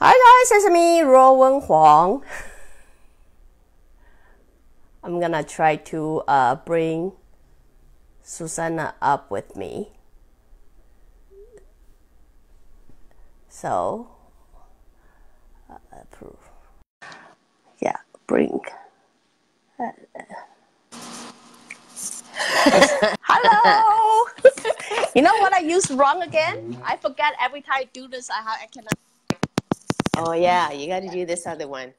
Hi guys, it's me, Ruowen Huang. I'm gonna try to bring Susanna up with me. So, yeah, bring. Hello! You know what I used wrong again? I forget every time I do this, I cannot. Oh yeah, you got to do this other one.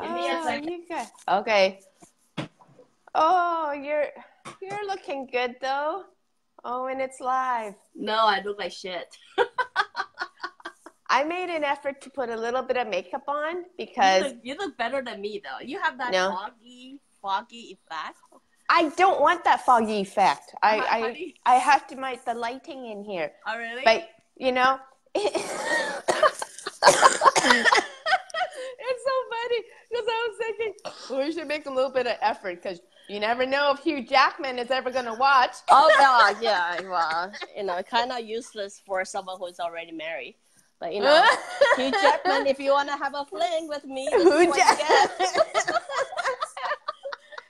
Give me a second. You got, okay. Oh, you're looking good though. Oh, and it's live. No, I look like shit. I made an effort to put a little bit of makeup on because you look better than me though. You have that foggy effect. I don't want that foggy effect. I have to make the lighting in here. Oh really? But you know. It's so funny because I was thinking we should make a little bit of effort because you never know if Hugh Jackman is ever going to watch. Oh God, yeah, well, kind of useless for someone who's already married. But Hugh Jackman, if you want to have a fling with me, this is what you get.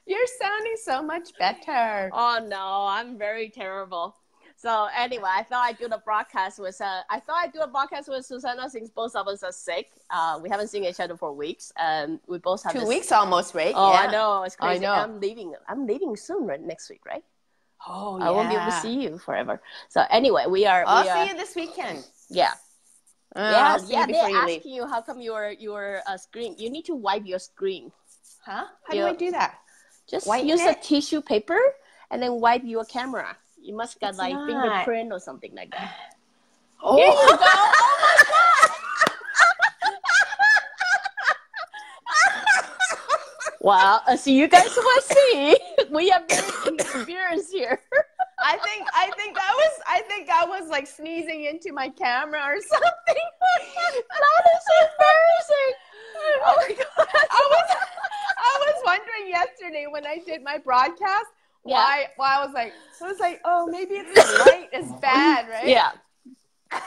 You're sounding so much better. Oh no, I'm very terrible. So anyway, I thought I'd do the broadcast with Susanna since both of us are sick. We haven't seen each other for weeks, and we both have 2 weeks almost, right? Oh, yeah. I know, it's crazy. I know. I'm leaving soon, right? Next week, right? Oh, yeah. I won't be able to see you forever. So anyway, I'll see you this weekend. Yeah. Yeah. They're asking you how come your screen. You need to wipe your screen. Huh? How do I do that? Just use a tissue paper and then wipe your camera. You must got fingerprint or something like that. Oh. Here you go. Oh my God. Wow. So you guys will see. We are very inexperienced here. I think I was like sneezing into my camera or something. That is embarrassing. Oh my God. I was wondering yesterday when I did my broadcast why I was like, oh, maybe it's the light is bad, right? Yeah.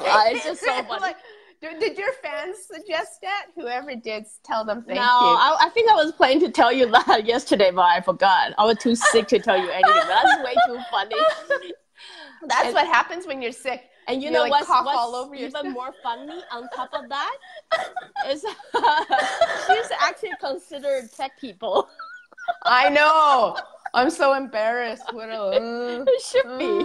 It's just so funny. Like, did your fans suggest that? Whoever did, tell them thank you. I think I was planning to tell you that yesterday, but I forgot. I was too sick to tell you anything. That's way too funny. That's what happens when you're sick. And you know what's all over even more funny on top of that is she's actually considered tech people. I know. I'm so embarrassed. It should be.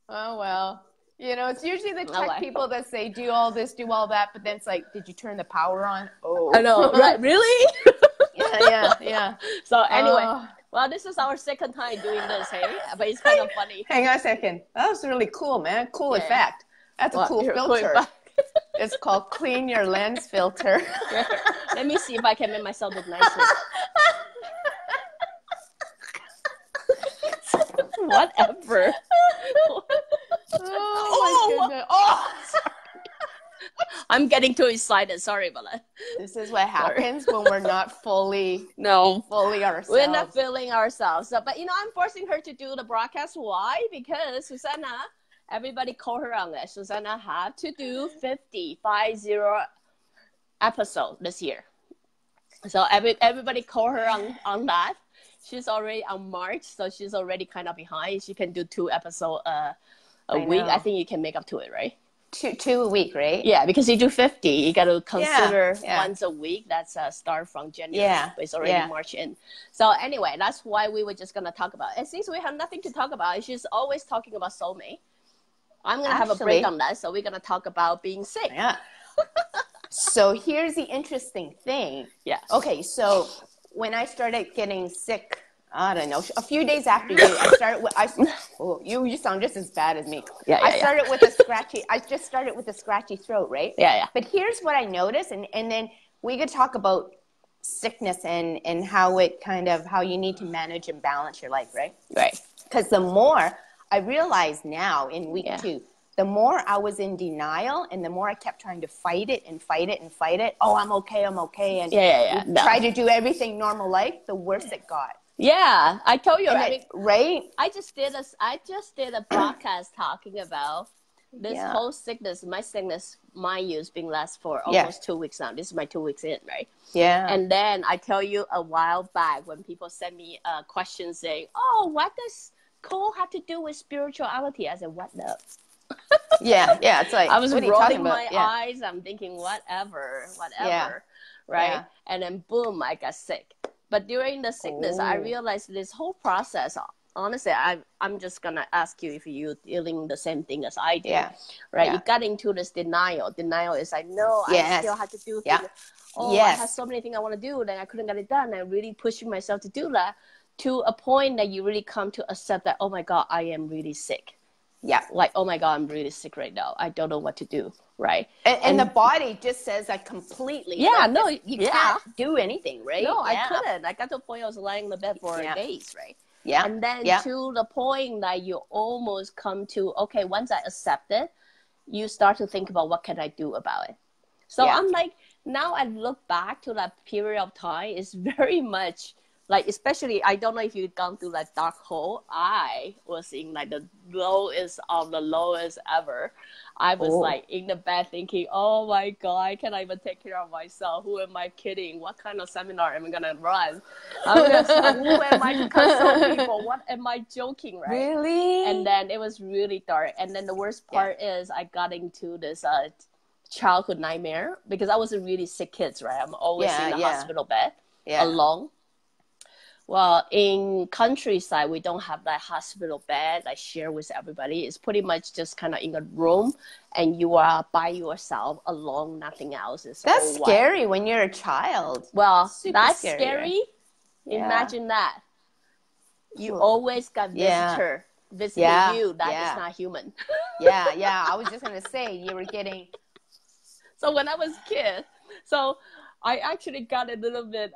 Oh, well. It's usually the tech people that say, do all this, do all that. But then it's like, did you turn the power on? Oh. I know, right? Really? Yeah. So anyway, well, this is our second time doing this, hey? But it's kind of funny. Hang on a second. That was really cool, man. Cool effect. That's a cool filter. It's called Clean Your Lens Filter. Let me see if I can make myself look nicer. Whatever. Oh my goodness. Oh, sorry. I'm getting too excited. Sorry about that. This is what happens when we're not fully ourselves. We're not feeling ourselves. So, but I'm forcing her to do the broadcast. Why? Because Susanna, everybody call her on it. Susanna had to do 50 episode this year. So everybody call her on that. She's already on March, so she's already kind of behind. She can do 2 episodes a week. I think you can make up to it, right? Two a week, right? Yeah, because you do 50. You got to consider once a week. That's a start from January. Yeah. But it's already March in. So anyway, that's why we were just going to talk about it. And since we have nothing to talk about, she's always talking about soulmate. I'm going to have a break on that. So we're going to talk about being sick. Yeah. So here's the interesting thing. Yeah. Okay, so when I started getting sick, I don't know, a few days after you, I started with, you sound just as bad as me. I started with I just started with a scratchy throat, right? Yeah. But here's what I noticed, and then we could talk about sickness and how you need to manage and balance your life, right? Right. Because the more I realize now in week 2, the more I was in denial and the more I kept trying to fight it. Oh, I'm okay. And try to do everything normal life, the worse it got. Yeah, I told you, right? I just did a broadcast talking about this whole sickness, my sickness, mind you, has been last for almost 2 weeks now. This is my 2 weeks in, right? Yeah. And then I tell you a while back when people send me questions saying, "Oh, what does cold have to do with spirituality?" I said, "What the?" Yeah. It's like, I was what are you rolling talking about? my eyes. I'm thinking, whatever, right? Yeah. And then boom, I got sick. But during the sickness, I realized this whole process. Honestly, I'm just gonna ask you if you're feeling the same thing as I do. Yeah. Right? Yeah. You got into this denial. Denial is like, no, I still have to do things. Yeah. Oh, I have so many things I want to do, then I couldn't get it done. I'm really pushing myself to do that, to a point that you really come to accept that, oh my God, I am really sick. Yeah. Like, oh my God, I'm really sick right now. I don't know what to do. Right. And the body just says that completely. Yeah, like, no, you can't do anything, right? No, I couldn't. I got to the point I was lying in the bed for days, right? Yeah. And then to the point that you almost come to, okay, once I accept it, you start to think about what can I do about it. So I'm like, now I look back to that period of time, it's very much like, especially, I don't know if you've gone through that dark hole. I was in like the lowest of the lowest ever. I was like in the bed thinking, oh my God, can I even take care of myself? Who am I kidding? What kind of seminar am I going to run? Who am I to console people? What am I joking, right? Really? And then it was really dark. And then the worst part is I got into this childhood nightmare because I was a really sick kid, right? I'm always in the hospital bed alone. Well, in countryside, we don't have that hospital bed I share with everybody. It's pretty much just kind of in a room and you are by yourself alone, nothing else. That's scary when you're a child. Well, that's scary. Imagine that. You always got visitor visiting you. That is not human. I was just going to say, you were getting... So when I was a kid, so I actually got a little bit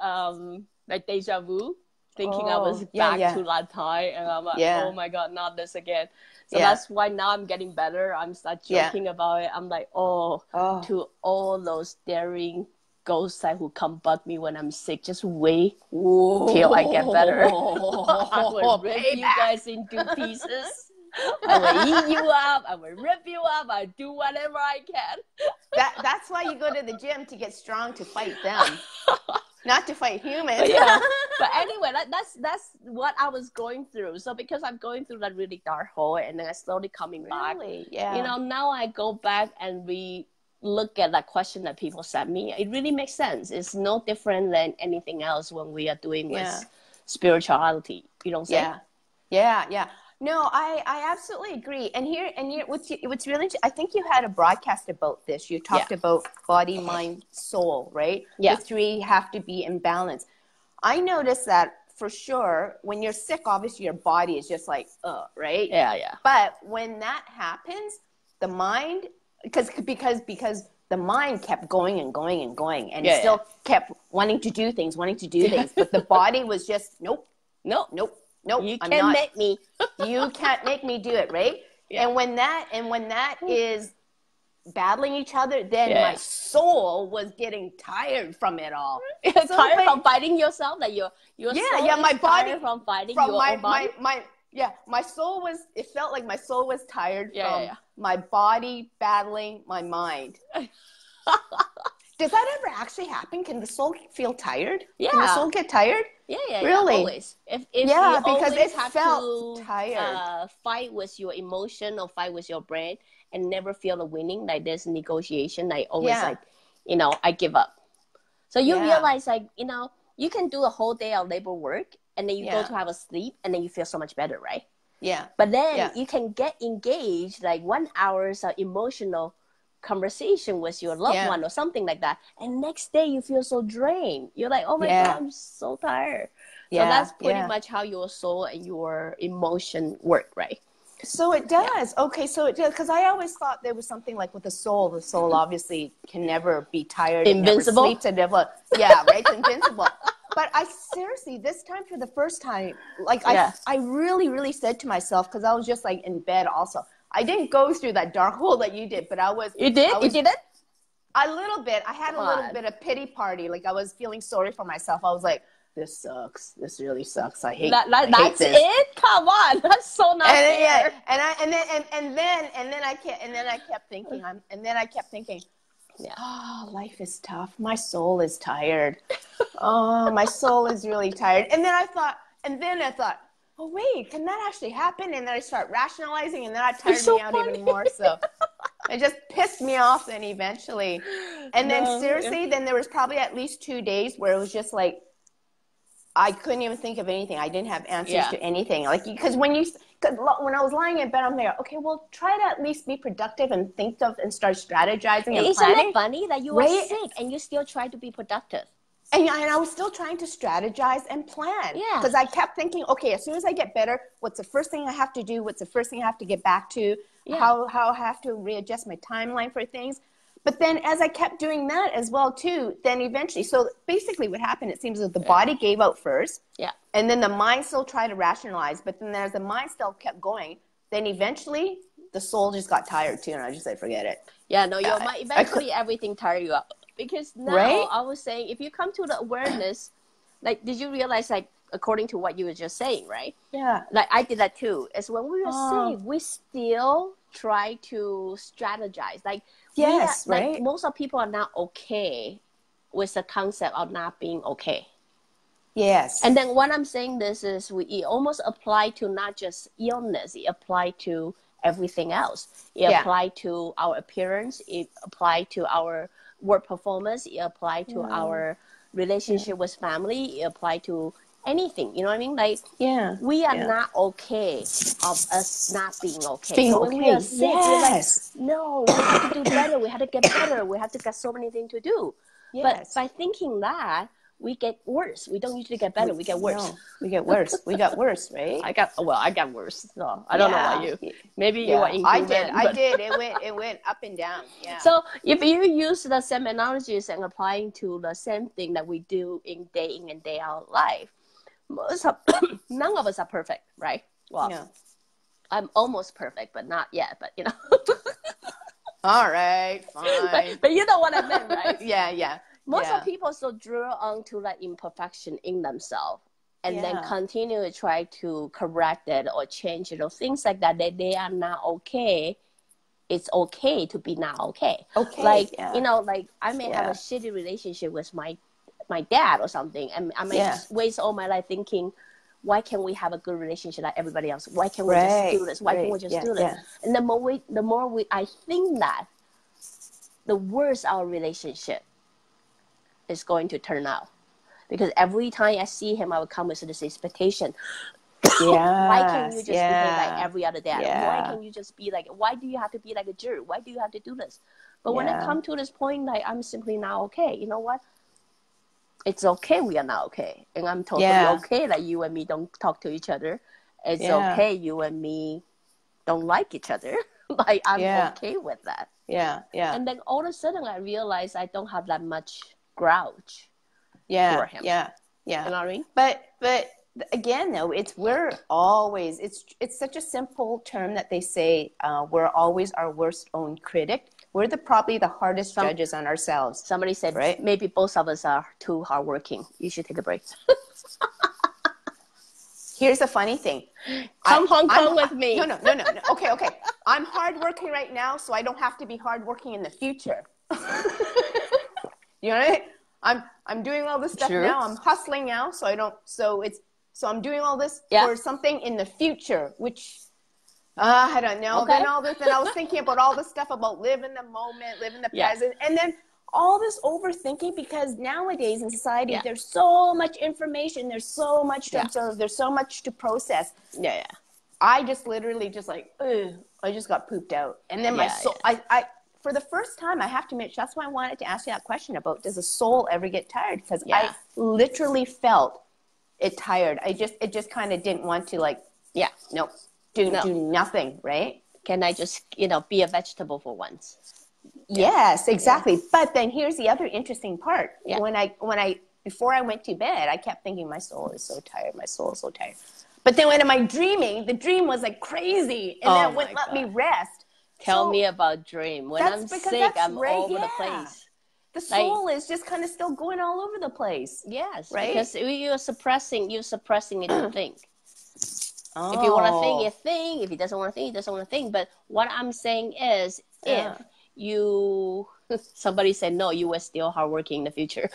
like deja vu. Thinking I was back to that time, and I'm like, oh my God, not this again. So that's why now I'm getting better. I'm start joking about it. I'm like, to all those daring ghosts who come bug me when I'm sick, just wait till I get better. I will rip you guys into pieces. I will eat you up. I will rip you up. I do whatever I can. That's why you go to the gym, to get strong, to fight them. Not to fight humans. But anyway, that's what I was going through. So because I'm going through that really dark hole and then I slowly coming back. You know, now I go back and look at that question that people sent me. It really makes sense. It's no different than anything else when we are doing with spirituality. You don't say? Yeah. No, I absolutely agree. And here, what's really, I think you had a broadcast about this. You talked about body, mind, soul, right? Yeah. The three have to be in balance. I noticed that for sure, when you're sick, obviously your body is just like, right? Yeah. But when that happens, the mind, because the mind kept going and going and going, and still kept wanting to do things, but the body was just, nope. You can't make me. You can't make me do it, right? Yeah. And when that is battling each other, then my soul was getting tired from it all. Tired from fighting yourself, like your soul my body tired from fighting your own body. My soul was. It felt like my soul was tired from my body battling my mind. Does that ever actually happen? Can the soul feel tired? Yeah. Can the soul get tired? Yeah. Really? Always. If because always it have felt to, tired. Fight with your emotion or fight with your brain and never feel the winning, like there's negotiation, like always like, I give up. So you realize like, you can do a whole day of labor work and then you go to have a sleep and then you feel so much better, right? Yeah. But then you can get engaged like 1 hour's emotional conversation with your loved one or something like that, and next day you feel so drained. You're like, oh my God, I'm so tired. So that's pretty much how your soul and your emotion work, right? So it does. Okay, so it does, because I always thought there was something like with the soul. The soul obviously can never be tired. Invincible. It never sleeps, it never, right? It's invincible. But I seriously, this time for the first time, like I really, really said to myself, because I was just like in bed also. I didn't go through that dark hole that you did, but I was. You did? You did it? A little bit. I had a little bit of pity party. Like I was feeling sorry for myself. I was like, this sucks. This really sucks. I hate That's this. it? Come on. That's so not fair. And then I kept thinking, Yeah. oh, life is tough. My soul is tired. Oh, my soul is really tired. And then I thought, oh wait, can that actually happen? And then I start rationalizing, and then that tired me out even more. So it just pissed me off then eventually. And then seriously, then there was probably at least 2 days where it was just like, I couldn't even think of anything. I didn't have answers to anything. Like, because when I was lying in bed, I'm like, okay, well, try to at least be productive and think of and start strategizing and Isn't planning. it funny that you are sick and you still try to be productive? And I was still trying to strategize and plan. Yeah. Because I kept thinking, okay, as soon as I get better, what's the first thing I have to do? What's the first thing I have to get back to? Yeah. How I have to readjust my timeline for things. But then as I kept doing that as well, too, then eventually, so basically what happened, it seems that the body gave out first. Yeah. And then the mind still tried to rationalize. But then as the mind still kept going, then eventually the soul just got tired, too. And I just said, forget it. Yeah, no, your mind, eventually everything tired you up. Because now I was saying, if you come to the awareness, like, did you realize, like, according to what you were just saying, right? Yeah. Like, I did that too. Is when we were sick, we still try to strategize. Like, like, most of people are not okay with the concept of not being okay. Yes. And then what I'm saying this is it almost apply to not just illness, it apply to everything else. It apply to our appearance, it apply to our work performance, it apply to our relationship with family, it apply to anything, you know what I mean? Like, we are not okay of us not being okay. So when we are sick, we're like, no, we have to do better, we have to get better, we have to get so many things to do. But by thinking that, we get worse. We don't usually get better. We get worse. No, we get worse. We got worse, right? I got worse. So I don't know about you. Maybe you were improvement. I did. It went up and down. Yeah. So if you use the same analogies and applying to the same thing that we do in and day out life, none of us are perfect, right? Well, I'm almost perfect, but not yet. But you know. All right, fine. But you know what I meant, right? Yeah. Most of people so draw on to that imperfection in themselves and then continue to try to correct it or change it or things like that they are not okay. It's okay to be not okay. Okay. Like, you know, like I may have a shitty relationship with my dad or something, and I may waste all my life thinking, why can't we have a good relationship like everybody else? Why can't we just do this? Why can't we just do this? And the more I think that, the worse our relationship is going to turn out. Because every time I see him, I would come with this expectation. Why can't you just behave like every other dad? Why can't you just be like, why do you have to be like a jerk? Why do you have to do this? But when I come to this point, like, I'm simply not okay. You know what? It's okay we are not okay. And I'm totally okay that you and me don't talk to each other. It's okay you and me don't like each other. Like, I'm okay with that. Yeah. And then all of a sudden, I realized I don't have that much grouch for him. Yeah. You know what I mean? But again, though, we're always, it's such a simple term that they say, we're always our worst own critic. We're probably the hardest judges on ourselves. Somebody said, right? Maybe both of us are too hardworking. You should take a break. Here's the funny thing. Come Hong Kong with me. No. Okay. I'm hardworking right now, so I don't have to be hardworking in the future. You know what I mean? I'm doing all this stuff now. I'm hustling now, so I'm doing all this for something in the future, which I don't know. Okay. Then I was thinking about all this stuff about live in the moment, live in the present, and then all this overthinking, because nowadays in society there's so much information, there's so much to observe, there's so much to process. Yeah. I just literally just like, I just got pooped out, and then my soul. I for the first time, I have to admit, that's why I wanted to ask you that question about, does a soul ever get tired? Because I literally felt it tired. It just kind of didn't want to, like, do nothing, right? Can I just, be a vegetable for once? Yes, exactly. But then here's the other interesting part. Before I went to bed, I kept thinking, my soul is so tired. My soul is so tired. But then when am I dreaming? The dream was like crazy, and then it wouldn't let me rest. Tell me about dream. When I'm sick, I'm all over the place. the soul is just kind of still going all over the place. Yes, right? Because you're suppressing it to think. Oh. If you want to think, you think. If he doesn't want to think, he doesn't want to think. But what I'm saying is, if you, somebody said no, you were still hardworking in the future.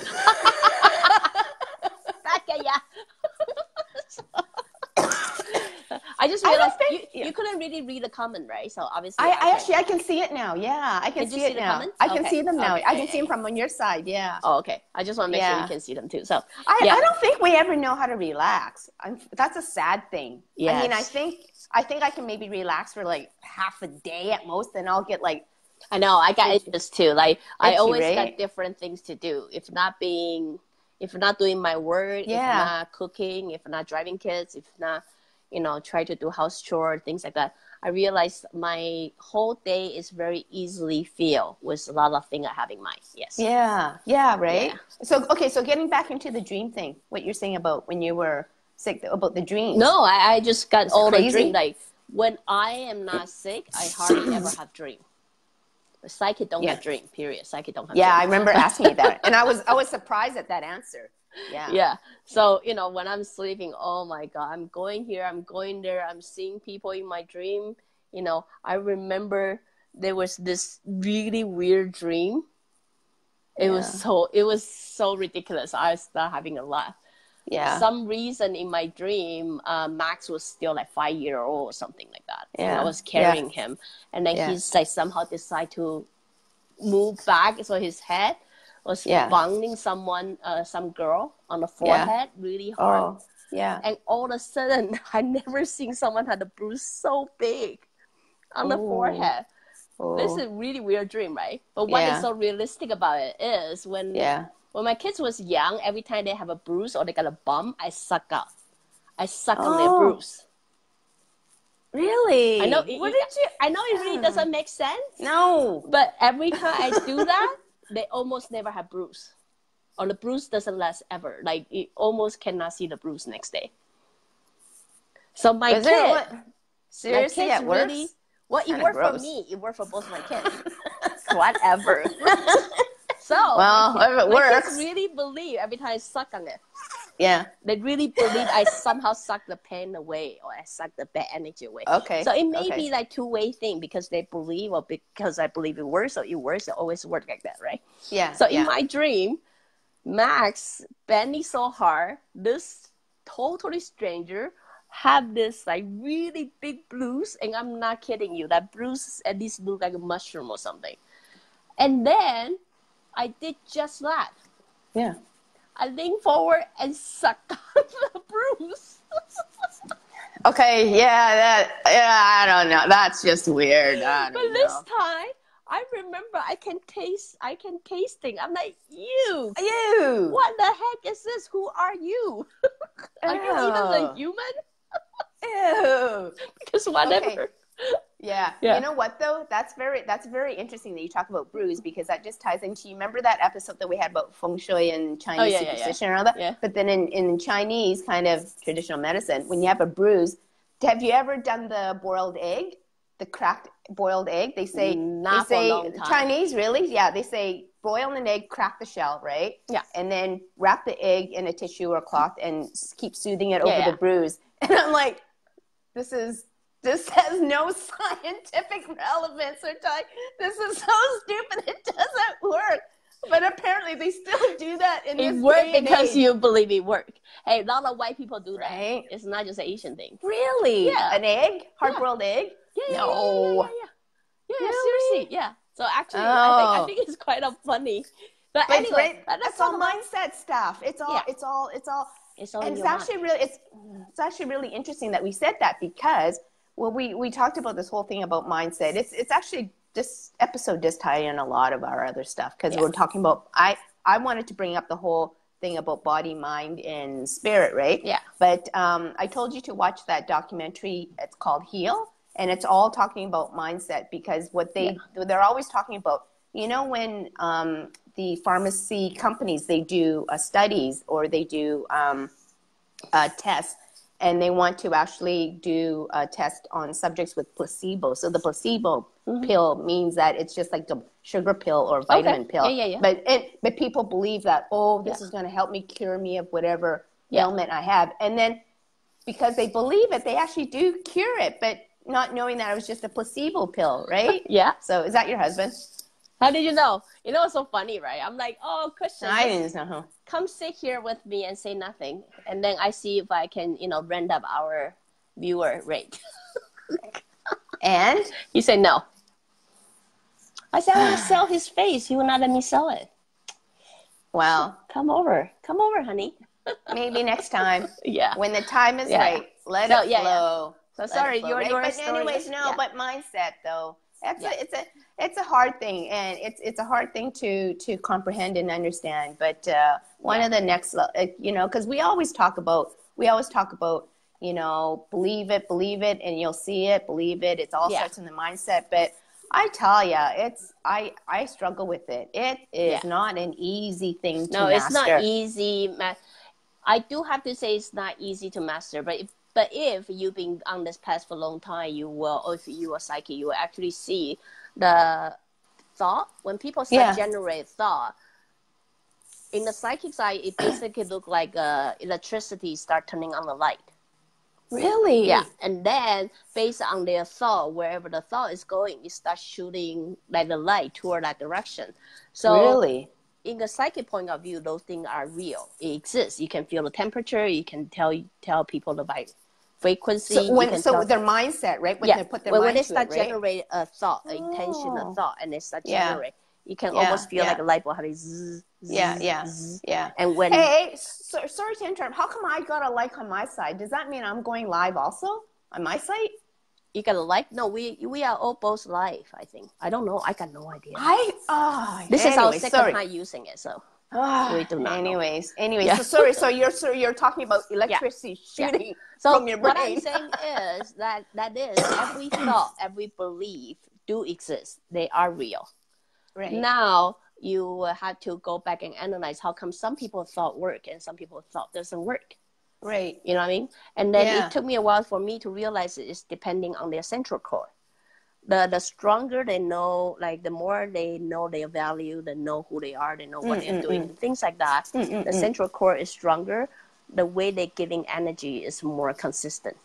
I just realized you couldn't really read the comment, right? So obviously, I can see it now. Yeah, I can see it now. I can see them now. I can see them from on your side. Yeah. Oh, okay. I just want to make sure we can see them too. So I don't think we ever know how to relax. That's a sad thing. Yes. I mean, I think I can maybe relax for like half a day at most, and I'll get like. I know. I got itches too. Like I always got different things to do. If not doing my work, if not cooking, if not driving kids, if not, try to do house chore, things like that. I realized my whole day is very easily filled with a lot of things I have in mind. Yes. Yeah. Yeah. Right. Yeah. So getting back into the dream thing, what you're saying about when you were sick, about the dreams. No, I just got all the dreams. Like when I am not sick, I hardly ever have dream. The psychic don't have dream, period. Psychic don't have dream. Yeah, I remember asking you that. And I was surprised at that answer. Yeah. Yeah. So, when I'm sleeping, oh my God, I'm going here, I'm going there, I'm seeing people in my dream. I remember there was this really weird dream. It was so ridiculous. I started having a laugh. Yeah. Some reason in my dream, Max was still like 5-year-old or something like that. Yeah. And I was carrying him. And then he's like somehow decide to move back. So his head was banging some girl on the forehead really hard. Oh, yeah. And all of a sudden, I never seen someone had a bruise so big on the forehead. Oh. This is a really weird dream, right? But what is so realistic about it is when my kids was young, every time they have a bruise or they got a bump, I suck up. I suck on their bruise. Really? I know. I know it really doesn't make sense. No. But every time I do that, they almost never have bruise. Or the bruise doesn't last ever. Like, you almost cannot see the bruise next day. So my seriously, it works? Really, well, it worked for me. It worked for both my kids. Whatever. So, if it works. Kids really believe every time I suck on it. Yeah. They really believe I somehow suck the pain away or I suck the bad energy away. Okay. So it may be like two-way thing because they believe or because I believe it works or it works. It always works like that, right? Yeah. So in my dream, Max bent me so hard, this totally stranger have this like really big bruise, and I'm not kidding you. That bruise at least look like a mushroom or something. And then I did just that. Yeah. I leaned forward and sucked on the bruise. Okay, I don't know. That's just weird. But this time, I remember I can taste things. I'm like, you. What the heck is this? Who are you? Are you even a human? Ew. Because whatever. Okay. Yeah. You know what though? That's very interesting that you talk about bruise, because that just ties into, you remember that episode that we had about feng shui and Chinese superstition and all that? Yeah. But then in Chinese kind of traditional medicine, when you have a bruise, have you ever done the boiled egg? The cracked boiled egg? They say for a long time. Chinese, really? Yeah, they say boil an egg, crack the shell, right? Yeah. And then wrap the egg in a tissue or cloth and keep soothing it over the bruise. And I'm like, this has no scientific relevance. This is so stupid. It doesn't work. But apparently they still do that in this day and age. It worked because you believe it worked. Hey, a lot of white people do that. Right? It's not just an Asian thing. Really? Yeah. An egg? Hard-boiled egg? Yeah. No. Yeah, really? Seriously. Yeah. So actually, I think it's quite funny. But anyway, that's all mindset stuff. It's all and it's actually really interesting that we said that, because we talked about this whole thing about mindset. It's actually, this episode does tie in a lot of our other stuff, because we're talking about, I wanted to bring up the whole thing about body, mind, and spirit, right? Yeah. But I told you to watch that documentary. It's called Heal, and it's all talking about mindset, because what they're always talking about, when the pharmacy companies, they do studies or they do tests, and they want to actually do a test on subjects with placebo. So the placebo pill means that it's just like the sugar pill or vitamin pill. Yeah. But people believe that, this is going to help me cure me of whatever ailment I have. And then because they believe it, they actually do cure it, but not knowing that it was just a placebo pill, right? Yeah. So is that your husband? How did you know? You know, it's so funny, right? I'm like, Christian, I didn't know. Come sit here with me and say nothing. And then I see if I can, rent up our viewer rate. And? He said no. I said, I want to sell his face. He will not let me sell it. Well. Come over, honey. Maybe next time. Yeah. When the time is right, let it flow. So sorry, you're But anyways, but mindset though. It's a hard thing, and it's a hard thing to comprehend and understand. But one of the next, because we always talk about, believe it, and you'll see it. Believe it. It's all starts in the mindset. But I tell you, I struggle with it. It is not an easy thing to master. No, it's not easy. I do have to say it's not easy to master, but if you've been on this path for a long time, or if you are psychic, you will actually see the thought. When people start generate thought, in the psychic side, it basically look like electricity start turning on the light. Really? Yeah. And then based on their thought, wherever the thought is going, it starts shooting like the light toward that direction. So really? In the psychic point of view, those things are real. It exists. You can feel the temperature. You can tell people the frequency. So their mindset, right? When they put their mind when they to start it, right? generate a thought, intention, a thought, and they start generate, you can almost feel like a light bulb having zzz, zzz. And when sorry to interrupt. How come I got a like on my side? Does that mean I'm going live also on my site? You got a like? No, we are all both live, I think. I don't know. I got no idea. This is our second time using it, so we do not Anyways. So sorry. So you're talking about electricity shooting from your brain. What I'm saying is that is every thought, every belief do exist. They are real. Right. Now you have to go back and analyze how come some people thought work and some people thought doesn't work. Right. You know what I mean? And then it took me a while for me to realize it's depending on their central core. The stronger they know, like the more they know their value, they know who they are, they know what they're doing, things like that. The central core is stronger. The way they're giving energy is more consistent.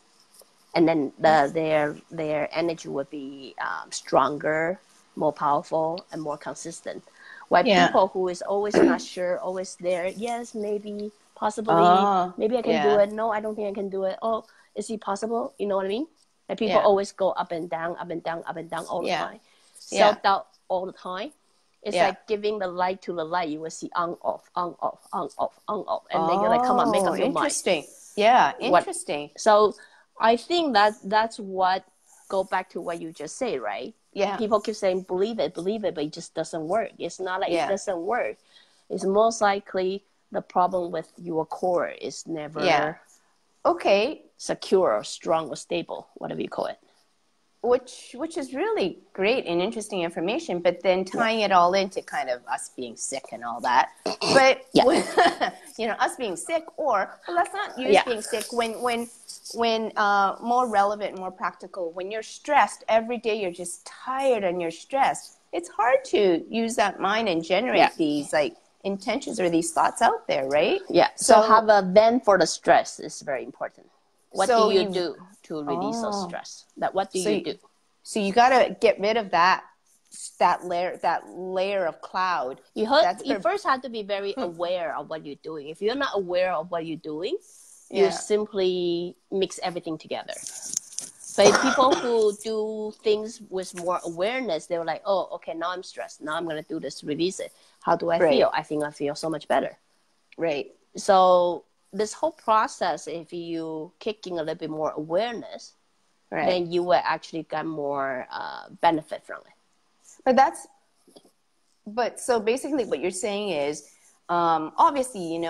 And then their energy would be stronger, more powerful, and more consistent. While people who is always not sure, always there, yes, maybe, possibly, maybe I can do it. No, I don't think I can do it. Oh, is it possible? You know what I mean? And people always go up and down, up and down, up and down all the time. Self-doubt all the time. It's like giving the light to the light. You will see on, off, on, off, on, off, on, off. And then you're like, come on, make up your mind. Interesting. Yeah, interesting. So I think that's what, go back to what you just said, right? Yeah. People keep saying, believe it, but it just doesn't work. It's not like it doesn't work. It's most likely the problem with your core is never secure or strong or stable, whatever you call it. Which is really great and interesting information, but then tying it all into kind of us being sick and all that. But us being sick, or let's not use being sick when more relevant, more practical. When you're stressed every day, you're just tired and you're stressed. It's hard to use that mind and generate these like intentions or these thoughts out there, right? Yeah. So have a vent for the stress is very important. What do you do to release those stress? What do you do? So you got to get rid of that layer of cloud. You first have to be very aware of what you're doing. If you're not aware of what you're doing, you simply mix everything together. But people who do things with more awareness, they're like, oh, okay, now I'm stressed. Now I'm going to do this, release it. How do I feel? I think I feel so much better. Right. So this whole process, if you kicking a little bit more awareness, then you will actually get more benefit from it. But so basically what you're saying is, obviously,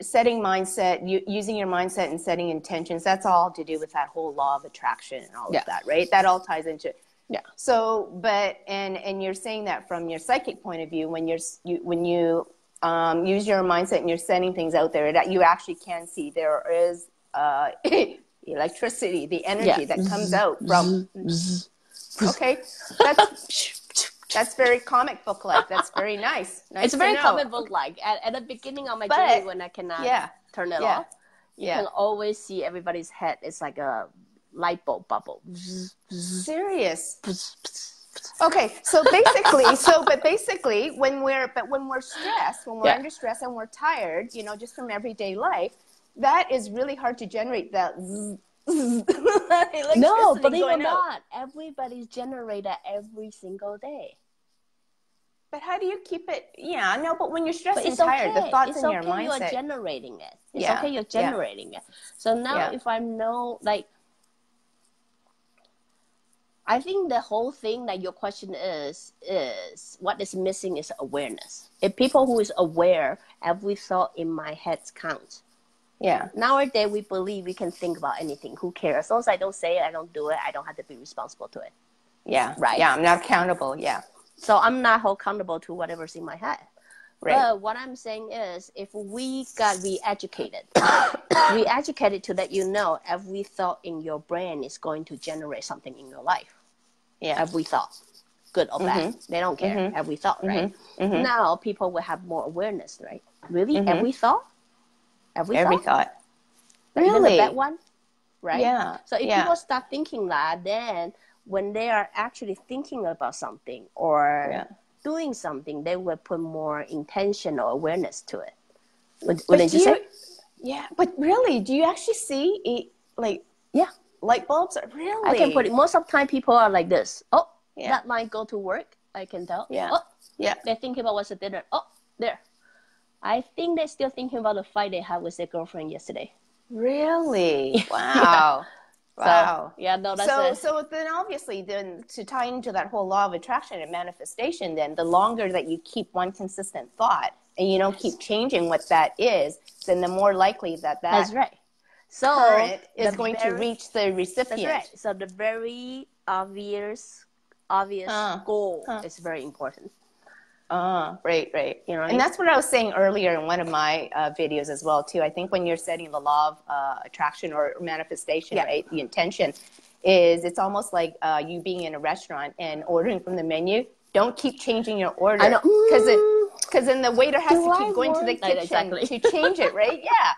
setting mindset, using your mindset and setting intentions, that's all to do with that whole law of attraction and all of that, right? That all ties into it. Yeah. So, but, and you're saying that from your psychic point of view, when you use your mindset and you're sending things out there, that you actually can see there is electricity, the energy that comes out from. Okay, that's very comic book like. That's very nice. It's very comic book like. At the beginning of my journey, when I cannot turn it off, you can always see everybody's head. It's like a light bulb bubble. Serious. Okay, so basically, when we're stressed, when we're under stress and we're tired, just from everyday life, that is really hard to generate that. No, believe it or not, everybody's generated every single day. But how do you keep it? Yeah, no, but when you're stressed and tired, the thoughts in your mindset. You're generating it. It's okay, you're generating it. So now if I know, like, I think the whole thing that your question is what is missing is awareness. If people who is aware, every thought in my head counts. Yeah. Nowadays, we believe we can think about anything. Who cares? As long as I don't say it, I don't do it, I don't have to be responsible to it. Yeah. Right? Yeah, I'm not accountable. Yeah. So I'm not accountable to whatever's in my head. Right. But what I'm saying is, if we got re-educated to let you know every thought in your brain is going to generate something in your life. Yeah. Every thought, good or bad. They don't care. Every thought, right? Now people will have more awareness, right? Really? Every thought? Every thought? Really? Even the bad one? Right? Yeah. So if people start thinking that, then when they are actually thinking about something or doing something, they will put more intentional awareness to it. Wouldn't you say? Yeah, but really, do you actually see light bulbs? Really? I can put it. Most of the time, people are like this. Oh, that line go to work. I can tell. Yeah. Oh, they're thinking about what's the dinner. Oh, there. I think they're still thinking about the fight they had with their girlfriend yesterday. Really? Wow. Wow. So, no, that's So then obviously then to tie into that whole law of attraction and manifestation, then the longer that you keep one consistent thought and you don't keep changing what that is, then the more likely that's right. So current is going to reach the recipient. That's right. So the very obvious goal is very important. Right. You know, and that's what I was saying earlier in one of my videos as well too. I think when you're setting the law of attraction or manifestation, right, the intention is it's almost like you being in a restaurant and ordering from the menu. Don't keep changing your order. I know. Because then the waiter has to keep going to the kitchen to change it, right? Yeah.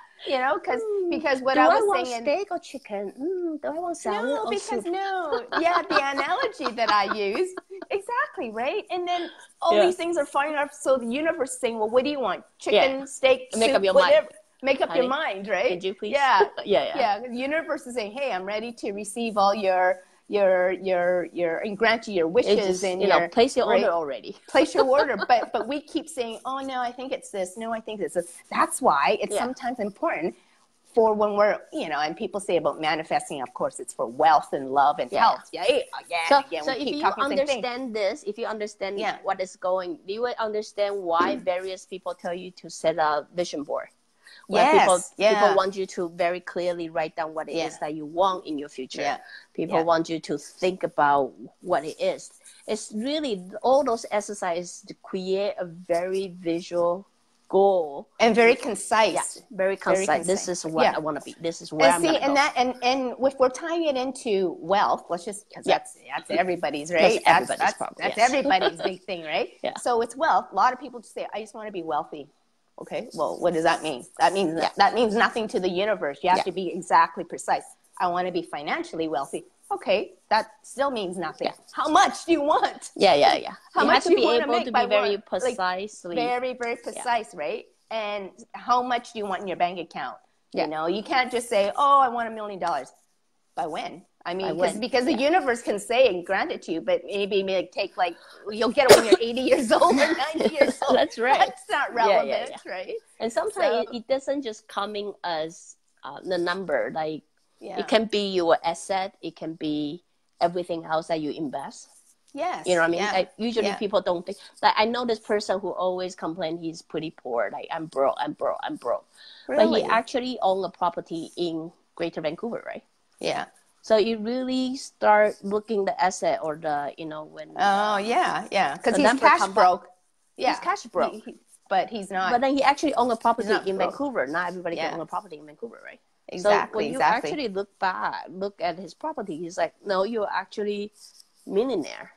Because what I was saying, steak or chicken? Do I want salad or soup? The analogy that I use, exactly, right? And then all these things are firing up. So the universe is saying, well, what do you want? Chicken, steak, make soup, up your whatever. mind. Make up your mind, right? Could you please? Yeah. Yeah. The universe is saying, hey, I'm ready to receive all your and grant you your wishes and place your order already. Place your order, but we keep saying, oh no, I think it's this. No, I think it's this. That's why it's sometimes important for when we're and people say about manifesting. Of course, it's for wealth and love and health. So if you understand this, if you understand what is going, you will understand why various people tell you to set a vision board. People want you to very clearly write down what it is that you want in your future. People want you to think about what it is. It's really all those exercises to create a very visual goal and very concise. Very concise. This is what I want to be. This is where I'm going to go. And if we're tying it into wealth, let's just because that's everybody's right. That's everybody's big thing, right? So it's wealth. A lot of people just say, I just want to be wealthy. Okay, well, what does that mean? That means nothing to the universe. You have to be exactly precise. I want to be financially wealthy. Okay, that still means nothing. How much do you want? How much do you want to make? To be very precisely. Very, very precise, right? And how much do you want in your bank account? You know, you can't just say, oh, I want $1 million. By when? I mean, because the universe can say and grant it to you, but maybe you'll get it when you're 80 years old or 90 years old. That's right. That's not relevant, right? And sometimes it doesn't just coming as the number. It can be your asset. It can be everything else that you invest. Yes. You know what I mean? Usually people don't think. I know this person who always complains he's pretty poor. I'm broke. Really? But he actually owns a property in Greater Vancouver, right? Yeah. So you really start looking the asset or the, when. Oh, yeah. Because he's cash broke. He's cash broke. But he's not. But then he actually owns a property in Vancouver. Not everybody can own a property in Vancouver, right? So when you actually look at his property, he's like, no, you're actually millionaire.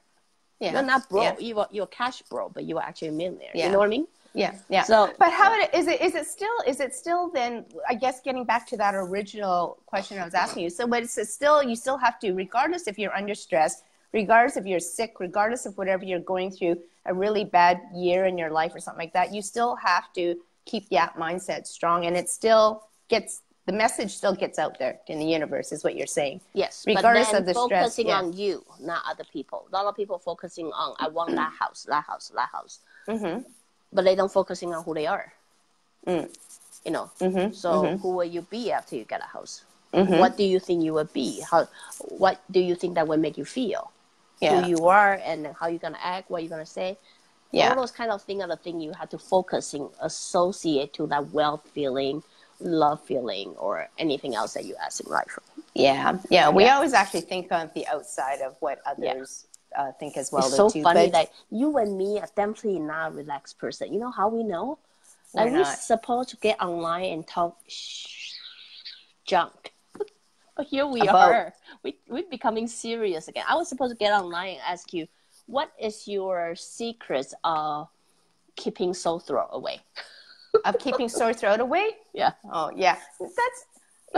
Yeah. You're not broke. Yeah. You're cash broke, but you're actually a millionaire. Yeah. You know what I mean? Yeah, yeah. So, but is it still then, I guess getting back to that original question I was asking you, so but it's still, you still have to, regardless if you're under stress, regardless if you're sick, regardless of whatever you're going through, a really bad year in your life or something like that, you still have to keep that mindset strong, and it still gets, the message still gets out there in the universe, is what you're saying. Yes, regardless but then of the focusing stress, on you, not other people. A lot of people focusing on, I want that house, that house, that house. Mm-hmm. But they don't focusing on who they are. You know, so who will you be after you get a house? What do you think you will be? What do you think that will make you feel? Who you are and how you're gonna act, what you're gonna say. All those kind of things are the thing you have to focusing, associate to that wealth feeling, love feeling, or anything else that you ask in life. Yeah. We always actually think of the outside of what others think as well. It's so funny that you and me are definitely not a relaxed person. You know how we know? Like we're supposed to get online and talk junk. But here we are. We're becoming serious again. I was supposed to get online and ask you, what is your secrets of keeping sore throat away? Of keeping sore throat away? Yeah. Oh, yeah. That's,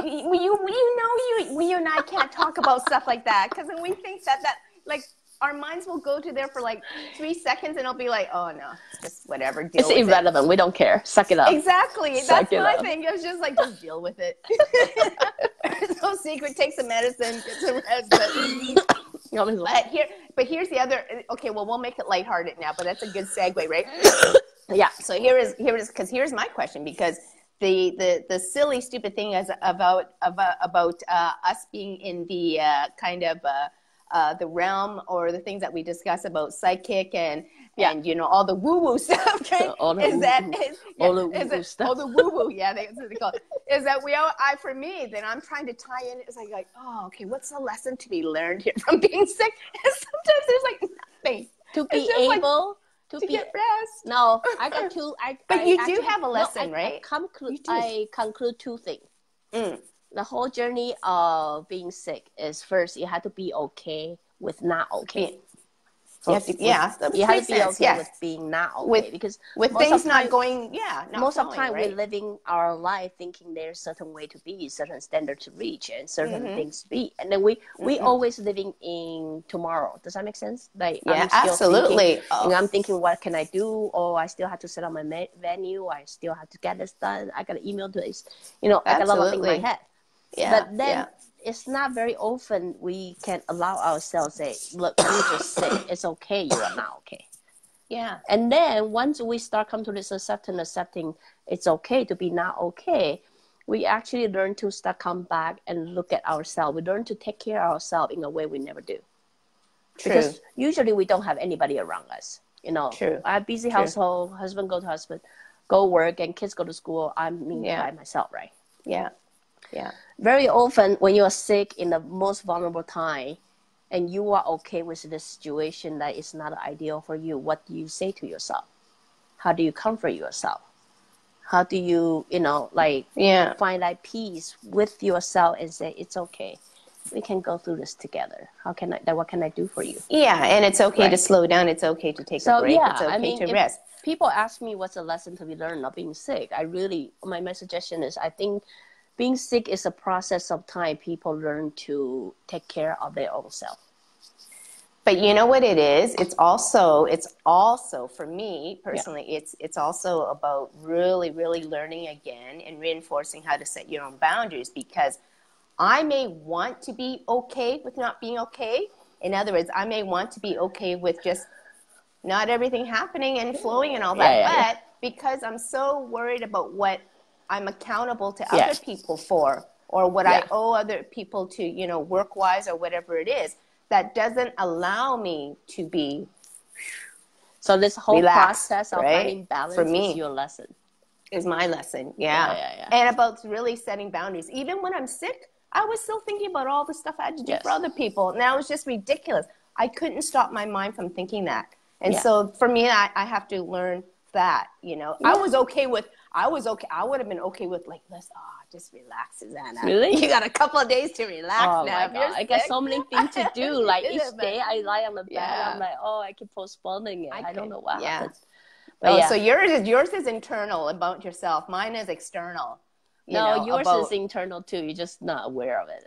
you and I can't talk about stuff like that, because when we think that like, our minds will go to there for like 3 seconds and it'll be like, oh no, just whatever. Deal it's irrelevant. We don't care. Suck it up. Exactly. That's my thing. It was just like, just deal with it. There's no secret. Take some medicine, get some rest. But here's the other. Okay, well, we'll make it lighthearted now, but that's a good segue, right? Yeah. So here is because here's my question, because the silly stupid thing is about us being in the kind of the realm, or the things that we discuss about psychic and you know, all the woo woo stuff. Right? All the woo woo. Yeah, that's what they call it. Is that for me, then I'm trying to tie in. It's like, oh, okay, what's the lesson to be learned here from being sick? And sometimes there's like nothing to be able to get rest. No, I got two. But you do have a lesson, right? I conclude two things. The whole journey of being sick is, first, you have to be okay with not okay. You have to be okay with being not okay, because with things not going, most of the time we're living our life thinking there's a certain way to be, certain standard to reach, and certain things to be, and then we always living in tomorrow. Does that make sense? Like, I'm still absolutely. And I'm thinking, what can I do? Oh, I still have to set up my venue. I still have to get this done. I got an email to this. You know, I got a lot of things in my head. But then it's not very often we can allow ourselves to say, look, you're just sick. It's okay. You are not okay. Yeah. And then once we start come to this accepting it's okay to be not okay, we actually learn to start come back and look at ourselves. We learn to take care of ourselves in a way we never do. True. Because usually we don't have anybody around us. You know, True. I have busy household, husband go work, and kids go to school. I'm by myself, right? Yeah. Yeah. Very often when you are sick in the most vulnerable time and you are okay with the situation that is not ideal for you, what do you say to yourself? How do you comfort yourself? How do you, find that peace with yourself and say, it's okay. We can go through this together. What can I do for you? Yeah. And it's okay to slow down. It's okay to take a break. Yeah, it's okay to rest. People ask me what's the lesson to be learned of being sick. My suggestion is, I think being sick is a process of time. People learn to take care of their own self. But you know what it is? It's also for me personally, it's also about really, really learning again and reinforcing how to set your own boundaries, because I may want to be okay with not being okay. In other words, I may want to be okay with just not everything happening and flowing and all that. But because I'm so worried about what I'm accountable to other people for, or what I owe other people to, work-wise or whatever it is, that doesn't allow me to be So this whole relaxed, process of finding balance for me, is your lesson. Is my lesson, And about really setting boundaries. Even when I'm sick, I was still thinking about all the stuff I had to do for other people. Now it's just ridiculous. I couldn't stop my mind from thinking that. And so for me, I have to learn that, I was okay with, I would have been okay with like, just relax, Susanna. Really? You got a couple of days to relax Oh now. my God. I got so many things to do. Like each day I lie on the bed, I'm like, oh, I keep postponing it. I don't know what happens. But so yours is internal about yourself. Mine is external. Yours is internal too. You're just not aware of it.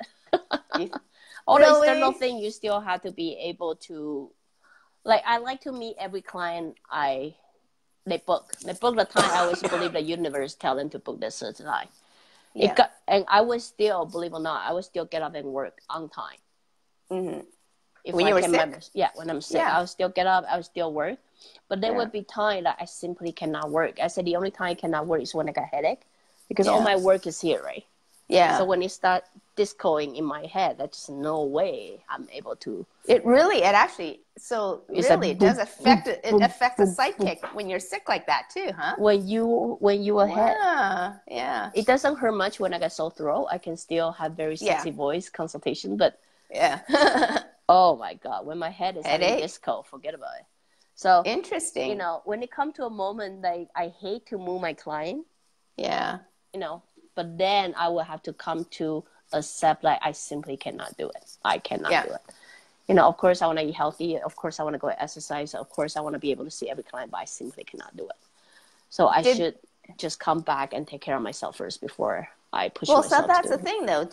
All the external thing, you still have to be able to, like, I like to meet every client they book the time. I always believe the universe tell them to book this certain time. And I would still, believe it or not, I would still get up and work on time. Mm-hmm. When you were sick? When I'm sick, I would still get up, I would still work. But there would be time that I simply cannot work. I said the only time I cannot work is when I got a headache, because all my work is here, right? Yeah. So when it start discoing in my head, that's just no way I'm able to. It does affect it affects the psychic when you're sick like that too, huh? When you ahead, it doesn't hurt much when I got sore throat. I can still have very sexy voice consultation, but oh my God, when my head is having disco, forget about it. So interesting. When it comes to a moment like I hate to move my client, but then I will have to come to accept like I simply cannot do it. I cannot do it. Of course I want to eat healthy. Of course I want to go exercise. Of course I want to be able to see every client, but I simply cannot do it. So I should just come back and take care of myself first before I push myself. Well, so that's the thing though.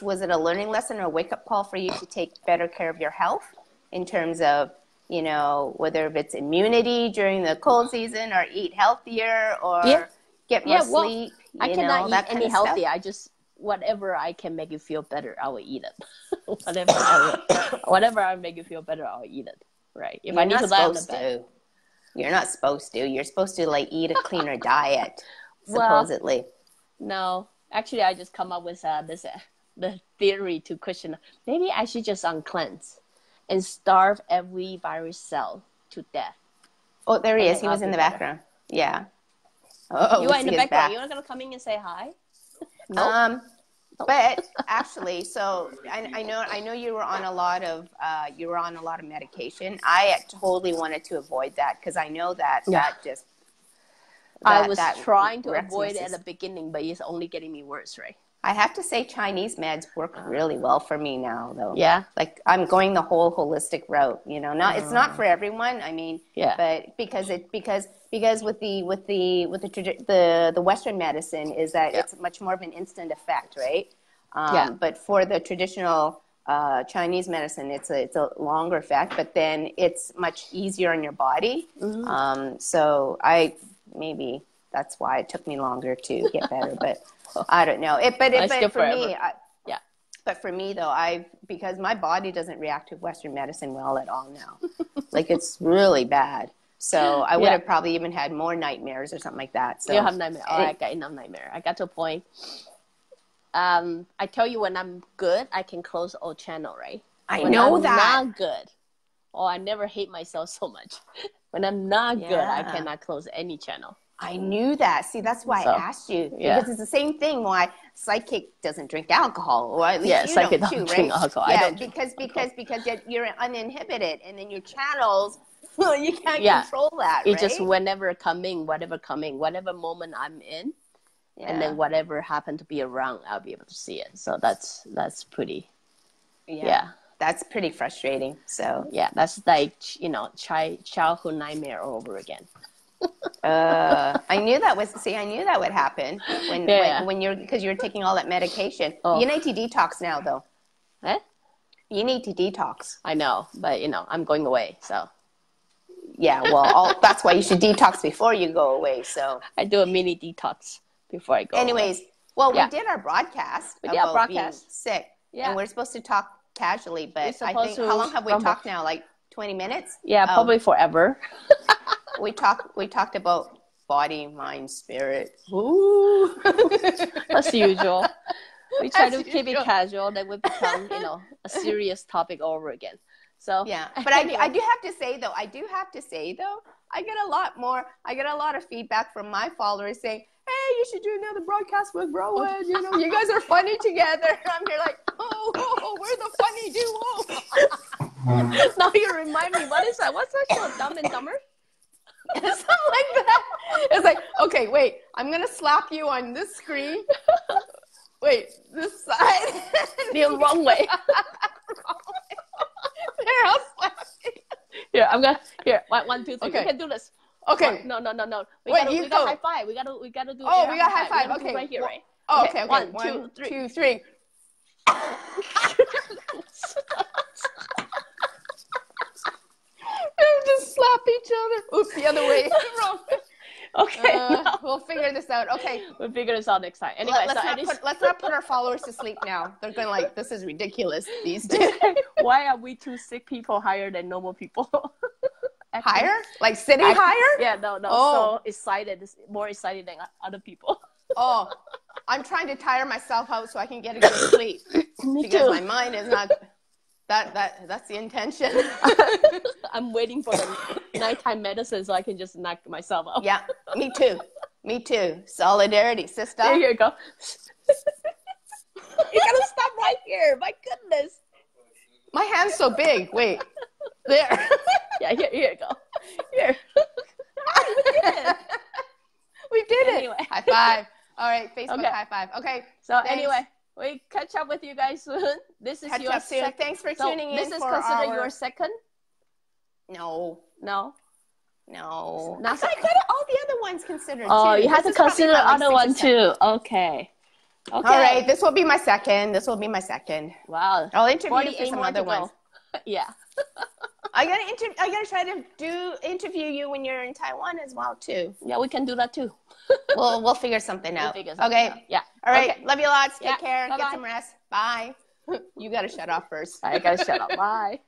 Was it a learning lesson or a wake-up call for you to take better care of your health in terms of, whether it's immunity during the cold season or eat healthier or get more sleep? I cannot eat any healthy. I just, whatever I can make you feel better, I will eat it. Whatever I make you feel better, I'll eat it. Right? If I need to lie on the bed. You're not supposed to. You're supposed to eat a cleaner diet, supposedly. No, actually, I just come up with the theory to question. Maybe I should just uncleanse and starve every virus cell to death. Oh, there he is. He was in the background. Yeah. Oh, you are in the background. You're not gonna come in and say hi. Nope. But actually, so I know you were on a lot of medication. I totally wanted to avoid that because I know that I was trying to avoid it at the beginning, but it's only getting me worse, right? I have to say Chinese meds work really well for me now, though. Yeah. Like I'm going the whole holistic route, it's not for everyone. I mean, but because with the Western medicine is that it's much more of an instant effect, right? But for the traditional Chinese medicine, it's a longer effect, but then it's much easier on your body. Mm-hmm. So maybe that's why it took me longer to get better, but I don't know. But for me though, because my body doesn't react to Western medicine well at all now. Like it's really bad. So I would have probably even had more nightmares or something like that. So you have nightmares. I got enough nightmare. I got to a point. I tell you when I'm good, I can close all channel, right? When I'm not good. Oh, I never hate myself so much. When I'm not good, I cannot close any channel. I knew that. See, that's why I asked you. Because it's the same thing why psychic doesn't drink alcohol. Or at least you psychic don't too, right? Drink alcohol. Yeah, I don't because you're uninhibited. And then your channels, you can't control that, It's just whatever moment I'm in. And then whatever happened to be around, I'll be able to see it. So that's pretty, that's pretty frustrating. So that's like, childhood nightmare all over again. I knew that would happen because you're taking all that medication. You need to detox now, though. You need to detox. I know, but I'm going away, so. Yeah, well, that's why you should detox before you go away. So I do a mini detox before I go. Anyways, away. Well, we did our broadcast about being sick, and we're supposed to talk casually. But I think how long have we talked now? Like 20 minutes? Yeah, probably forever. We talked about body, mind, spirit. Ooh, as usual. We try to keep it casual, then we become a serious topic all over again. So but I do have to say though, I get a lot of feedback from my followers saying, hey, you should do another broadcast with Ruowen. You guys are funny together. And I'm here like, oh, we're the funny duo. Now you remind me, what is that? What's that show, Dumb and Dumber? Something like that. It's like, okay, wait, I'm going to slap you on this screen. Wait, this side. The wrong way. There, I'll slap you. Here, I'm gonna. Here, 1, 2, 3. Okay. We can do this. Okay. No. Wait, We got high five. We gotta do. Oh, we got high five. Okay. Right here, right? Oh, okay. 1, 1, 2, 3. 2, 3. Just slap each other. Oops, the other way. Wrong. Okay. We'll figure this out. Okay. We'll figure this out next time. Anyway, let's not put our followers to sleep now. They're going like, this is ridiculous. These days. Why are we two sick people higher than normal people? Higher? Like sitting higher? Yeah, no. Oh. So excited, more excited than other people. Oh, I'm trying to tire myself out so I can get a good sleep. Me because too. my mind is not. That's the intention. I'm waiting for the nighttime medicine so I can just knock myself out. Yeah, me too. Me too. Solidarity, sister. Here you go. You gotta stop right here. My goodness. My hand's so big. Wait. There. Yeah, here you go. Here. We did it. Anyway. High five. All right, Facebook Okay. high five. Okay. So anyway, we catch up with you guys soon. This is Catch your up soon. second. Thanks for tuning in. This is for considered your second? No. No. I got all the other ones considered Oh, too. you have to consider the other one too. Okay. All right, this will be my second. Wow. I'll interview you for 48 some more other to go. ones. Yeah. I gotta try to interview you when you're in Taiwan as well too. Yeah, we can do that too. We'll figure something out. Okay. Yeah. All right. Okay. Love you lots. Take Yeah. care. Bye-bye. Get some rest. Bye. You gotta shut off first. I gotta shut up. Bye.